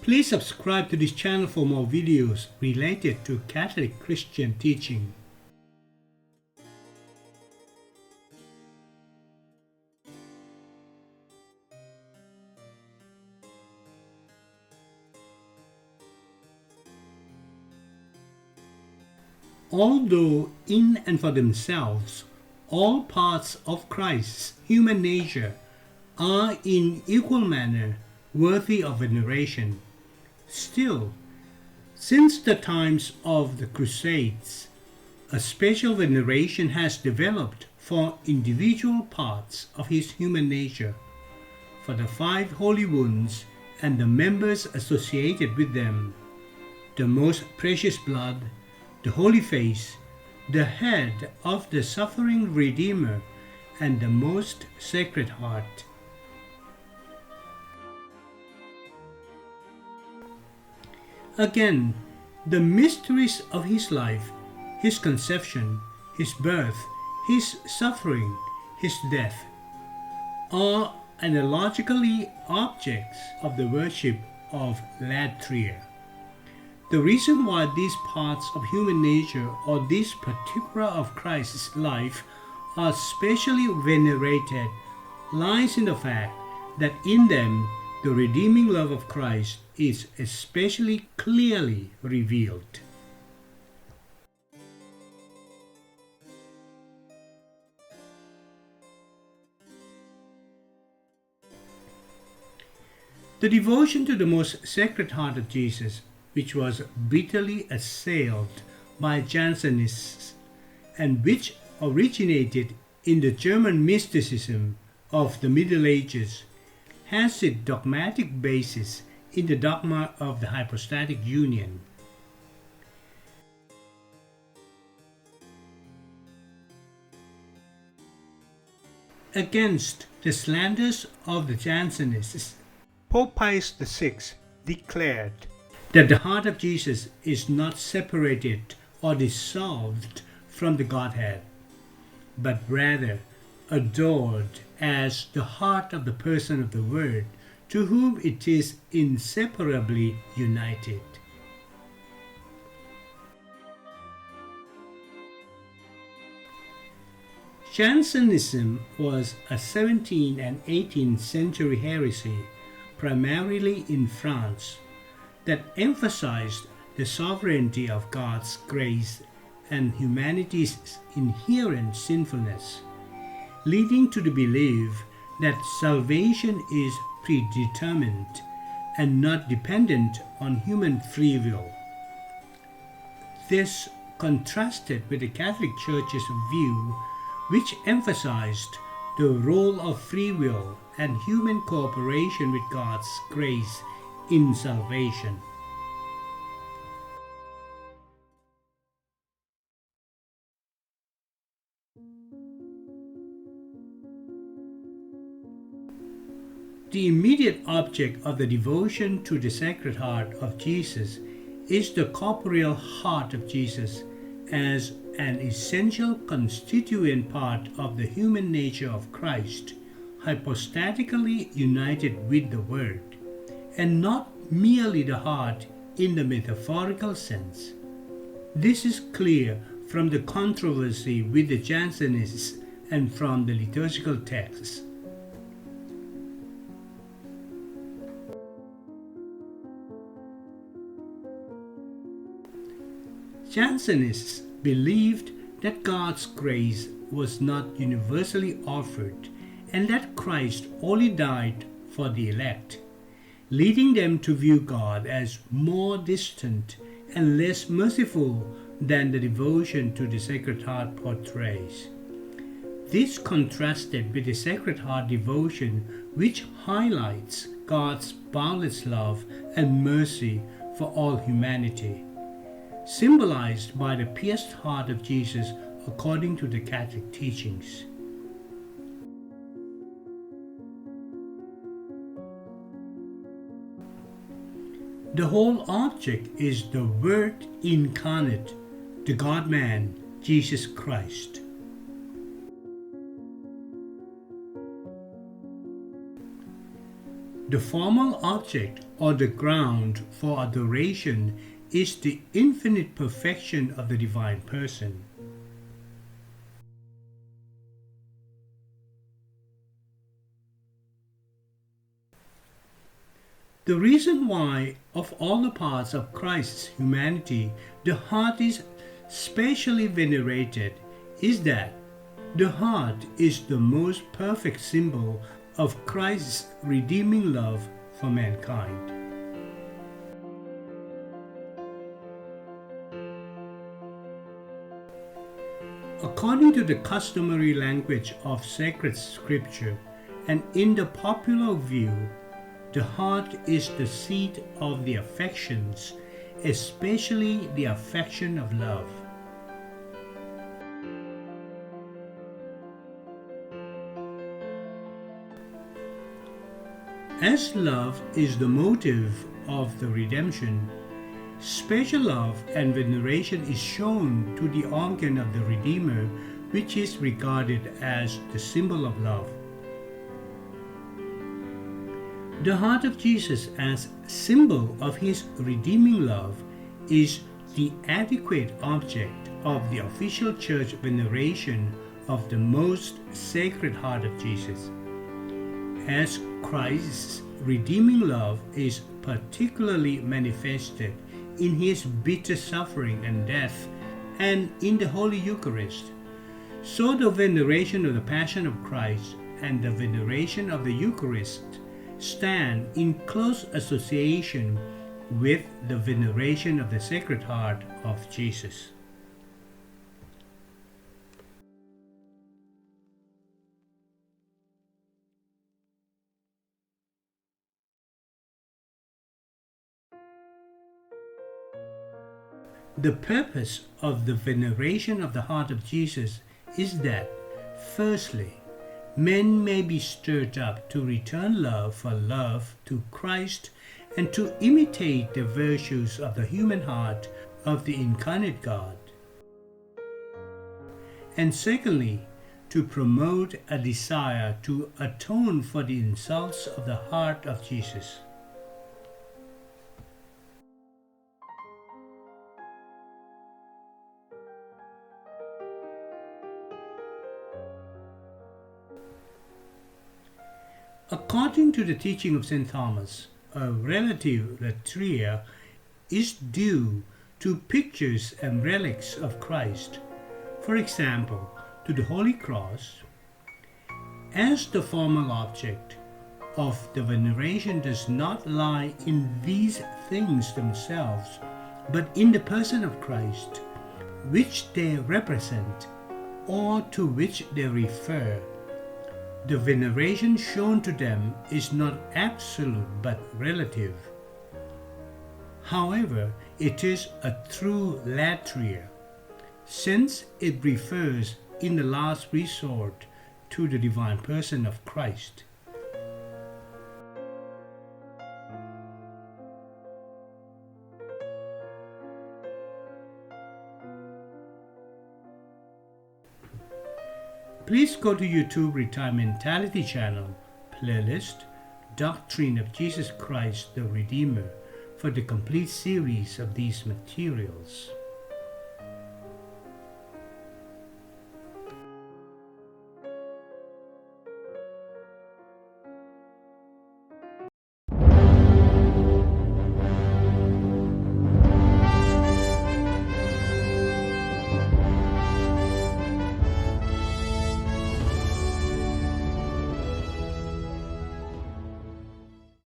Please subscribe to this channel for more videos related to Catholic Christian teaching. Although in and for themselves, all parts of Christ's human nature are in equal manner worthy of veneration, still, since the times of the Crusades, a special veneration has developed for individual parts of his human nature, for the 5 holy wounds and the members associated with them, the most precious blood, the holy face, the head of the suffering Redeemer, and the most sacred heart. Again, the mysteries of his life, his conception, his birth, his suffering, his death, are analogically objects of the worship of Latria. The reason why these parts of human nature or this particular of Christ's life are specially venerated lies in the fact that in them the redeeming love of Christ is especially clearly revealed. The devotion to the most sacred heart of Jesus, which was bitterly assailed by Jansenists and which originated in the German mysticism of the Middle Ages, has its dogmatic basis in the dogma of the hypostatic union. Against the slanders of the Jansenists, Pope Pius VI declared that the heart of Jesus is not separated or dissolved from the Godhead, but rather adored as the heart of the person of the Word, to whom it is inseparably united. Jansenism was a 17th and 18th century heresy, primarily in France, that emphasized the sovereignty of God's grace and humanity's inherent sinfulness, leading to the belief that salvation is predetermined and not dependent on human free will. This contrasted with the Catholic Church's view, which emphasized the role of free will and human cooperation with God's grace in salvation. The immediate object of the devotion to the Sacred Heart of Jesus is the corporeal heart of Jesus as an essential constituent part of the human nature of Christ, hypostatically united with the Word, and not merely the heart in the metaphorical sense. This is clear from the controversy with the Jansenists and from the liturgical texts. Jansenists believed that God's grace was not universally offered and that Christ only died for the elect, leading them to view God as more distant and less merciful than the devotion to the Sacred Heart portrays. This contrasted with the Sacred Heart devotion, which highlights God's boundless love and mercy for all humanity, symbolized by the pierced heart of Jesus according to the Catholic teachings. The whole object is the Word incarnate, the God-man, Jesus Christ. The formal object or the ground for adoration is the infinite perfection of the divine person. The reason why, of all the parts of Christ's humanity, the heart is specially venerated is that the heart is the most perfect symbol of Christ's redeeming love for mankind. According to the customary language of sacred scripture and in the popular view, the heart is the seat of the affections, especially the affection of love. As love is the motive of the redemption, special love and veneration is shown to the organ of the Redeemer, which is regarded as the symbol of love. The heart of Jesus as symbol of his redeeming love is the adequate object of the official church veneration of the most sacred heart of Jesus. As Christ's redeeming love is particularly manifested in his bitter suffering and death and in the Holy Eucharist, so the veneration of the Passion of Christ and the veneration of the Eucharist stand in close association with the veneration of the Sacred Heart of Jesus. The purpose of the veneration of the heart of Jesus is that, firstly, men may be stirred up to return love for love to Christ and to imitate the virtues of the human heart of the incarnate God. And secondly, to promote a desire to atone for the insults of the heart of Jesus. According to the teaching of St. Thomas, a relative Latria is due to pictures and relics of Christ, for example, to the Holy Cross, as the formal object of the veneration does not lie in these things themselves, but in the person of Christ, which they represent or to which they refer. The veneration shown to them is not absolute but relative. However, it is a true latria, since it refers in the last resort to the divine person of Christ. Please go to YouTube Retirement channel, playlist, Doctrine of Jesus Christ the Redeemer for the complete series of these materials.